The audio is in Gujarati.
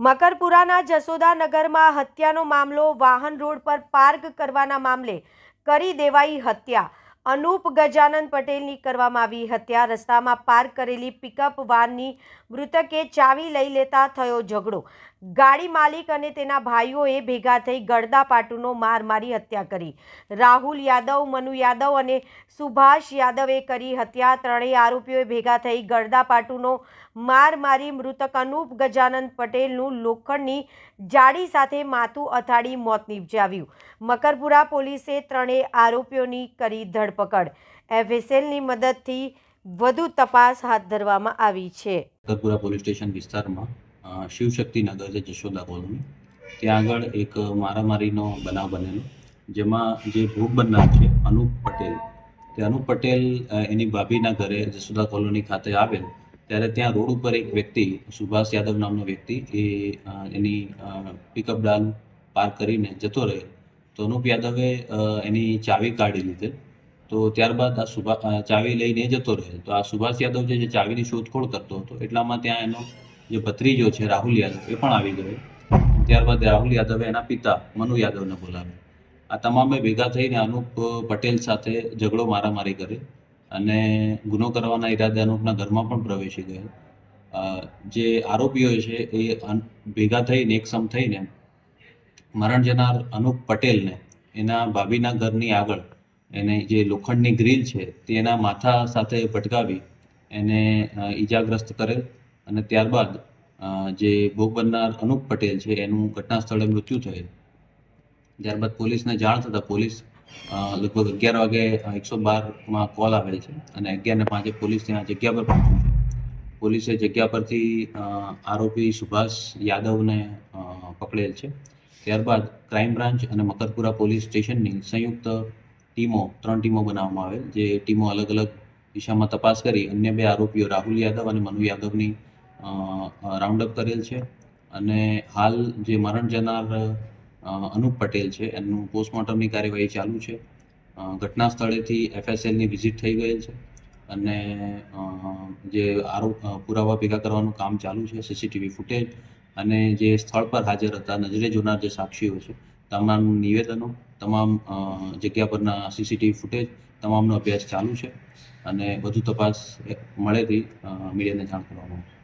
મકરપુરાના જશોદાનગરમાં હત્યાનો મામલો. વાહન રોડ પર પાર્ક કરવાના મામલે કરી દેવાઈ હત્યા. અનુપ ગજાનન પટેલની કરવામાં આવી હત્યા. રસ્તામાં પાર્ક કરેલી પિકઅપ વાનની મૃતકે ચાવી લઈ લેતા થયો ઝઘડો. ગાડી માલિક અને તેના ભાઈઓએ ભેગા થઈ ગળદાપાટુનો માર મારી હત્યા કરી. રાહુલ યાદવ, મનુ યાદવ અને સુભાષ યાદવે કરી હત્યા. ત્રણેય આરોપીઓએ ભેગા થઈ ગળદાપાટુનો માર મારી મૃતક અનુપ ગજાનન પટેલનું લોખંડની જાળી સાથે માથું અથાડી મોત નિપજાવ્યું. મકરપુરા પોલીસે ત્રણેય આરોપીઓની કરી ધરપકડ. એફએસએલની મદદથી વધુ તપાસ હાથ ધરવામાં આવી છે. મકરપુરા પોલીસ સ્ટેશન વિસ્તારમાં શિવશક્તિનગર છે, જશોદા કોલોની, ત્યાં આગળ એક મારામારીનો બનાવ બનેલો, જેમાં જે ભોગ બનનાર છે અનુપ પટેલ, તે અનુપ પટેલ એની ભાભીના ઘરે જશોદા કોલોની ખાતે આવેલ ત્યારે ત્યાં રોડ ઉપર એક વ્યક્તિ, સુભાષ યાદવ નામનો વ્યક્તિ, એ એની પિકઅપ ડાલ પાર્ક કરીને જતો રહે. તો અનુપ યાદવે એની ચાવી કાઢી લીધેલ. તો ત્યારબાદ આ ચાવી લઈને જતો રહે. તો આ સુભાષ યાદવ જે ચાવીની શોધખોળ કરતો હતો, એટલામાં ત્યાં એનો જે ભત્રીજો છે રાહુલ યાદવ, એ પણ આવી ગયો. ત્યારબાદ રાહુલ યાદવે એના પિતા મનુ યાદવને બોલાવ્યો. આ તમામે ભેગા થઈને અનુપ પટેલ સાથે ઝઘડો મારામારી કરી અને ગુનો કરવાના ઈરાદે અનુપના ઘરમાં પણ પ્રવેશી ગયો. જે આરોપીઓ છે એ ભેગા થઈને એકસમ થઈને મરણ જનાર અનુપ પટેલને એના ભાભીના ઘરની આગળ એને જે લોખંડની ગ્રીલ છે તેના માથા સાથે ભટકાવી એને ઈજાગ્રસ્ત કરેલ. અને ત્યારબાદ જે ભોગ બનનાર અનુપ પટેલ છે એનું ઘટના સ્થળે મૃત્યુ થયેલ. ત્યારબાદ પોલીસને જાણ થતાં પોલીસ લગભગ 11 વાગે 112માં કોલ આવેલ છે અને 11:05 પોલીસ ત્યાં જગ્યા પર પહોંચ્યું છે. પોલીસે જગ્યા પરથી આરોપી સુભાષ યાદવને પકડેલ છે. ત્યારબાદ ક્રાઇમ બ્રાન્ચ અને મકરપુરા પોલીસ સ્ટેશનની સંયુક્ત ટીમો, 3 ટીમો બનાવવામાં આવેલ, જે ટીમો અલગ અલગ દિશામાં તપાસ કરી અન્ય 2 આરોપીઓ રાહુલ યાદવ અને મનુ યાદવની રાઉન્ડ અપ કરેલ છે. અને હાલ જે મરણ જનાર અનુપ પટેલ છે એનું પોસ્ટમોર્ટમની કાર્યવાહી ચાલુ છે. ઘટના સ્થળેથી એફએસએલની વિઝિટ થઈ ગયેલ છે અને જે પુરાવા ભેગા કરવાનું કામ ચાલુ છે. સીસીટીવી ફૂટેજ અને જે સ્થળ પર હાજર હતા, નજરે જોનાર જે સાક્ષીઓ છે, તમામ નિવેદનો, તમામ જગ્યા પરના સીસીટીવી ફૂટેજ, તમામનો અભ્યાસ ચાલુ છે અને વધુ તપાસ મળેથી મીડિયાને જાણ કરવામાં આવશે.